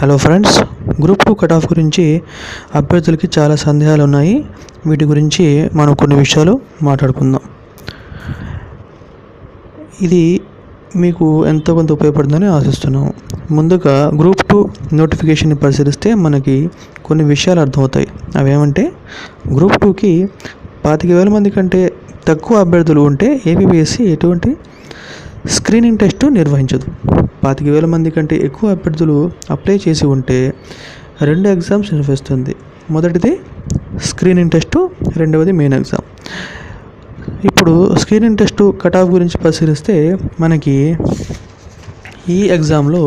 Hello friends, group 2 cut off గురించి అభ్యర్థులకి చాలా సందేహాలు ఉన్నాయి. వీటి గురించి మనం కొన్ని విషయాలు మాట్లాడుకుందాం. ఇది మీకు ఎంతో కొంత ఉపయోగపడుతుందని ఆశిస్తున్నాము. ముందుగా గ్రూప్ 2 నోటిఫికేషన్ని పరిశీలిస్తే మనకి కొన్ని విషయాలు అర్థమవుతాయి. అవేమంటే, గ్రూప్ 2కి 25,000 మంది కంటే తక్కువ అభ్యర్థులు ఉంటే ఏపీపీఎస్సీ ఎటువంటి స్క్రీనింగ్ టెస్టు నిర్వహించదు. 25,000 మంది కంటే ఎక్కువ అభ్యర్థులు అప్లై చేసి ఉంటే 2 ఎగ్జామ్స్ నిర్వహిస్తుంది. మొదటిది స్క్రీనింగ్ టెస్టు, రెండవది మెయిన్ ఎగ్జామ్. ఇప్పుడు స్క్రీనింగ్ టెస్టు కట్ ఆఫ్ గురించి పరిశీలిస్తే మనకి ఈ ఎగ్జామ్లో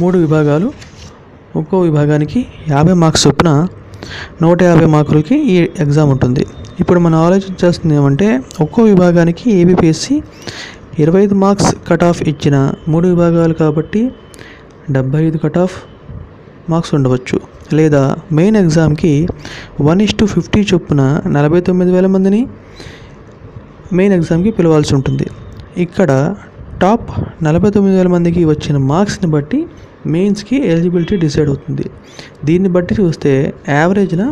3 విభాగాలు, ఒక్కో విభాగానికి 50 మార్క్స్ చొప్పున 150 మార్కులకి ఈ ఎగ్జామ్ ఉంటుంది. ఇప్పుడు మనం ఆలోచించాల్సింది ఏమంటే, ఒక్కో విభాగానికి ఏపీపీఎస్సీ 25 మార్క్స్ కట్ ఆఫ్ ఇచ్చిన 3 విభాగాలు కాబట్టి 75 కట్ ఆఫ్ మార్క్స్ ఉండవచ్చు. లేదా మెయిన్ ఎగ్జామ్కి 1:50 చొప్పున 49,000 మందిని మెయిన్ ఎగ్జామ్కి పిలవాల్సి ఉంటుంది. ఇక్కడ టాప్ 49,000 మందికి వచ్చిన మార్క్స్ని బట్టి మెయిన్స్కి ఎలిజిబిలిటీ డిసైడ్ అవుతుంది. దీన్ని బట్టి చూస్తే యావరేజ్న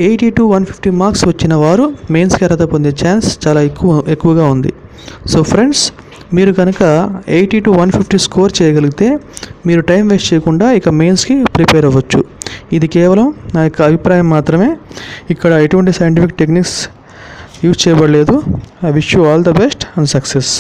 80 to 150 మార్క్స్ వచ్చిన వారు మెయిన్స్కి అర్హత పొందే ఛాన్స్ చాలా ఎక్కువగా ఉంది. సో ఫ్రెండ్స్, మీరు కనుక 80 to 150 స్కోర్ చేయగలిగితే మీరు టైం వేస్ట్ చేయకుండా ఇక మెయిన్స్కి ప్రిపేర్ అవ్వచ్చు. ఇది కేవలం నా యొక్క అభిప్రాయం మాత్రమే. ఇక్కడ ఎటువంటి సైంటిఫిక్ టెక్నిక్స్ యూజ్ చేయబడలేదు. I wish you all the best and success.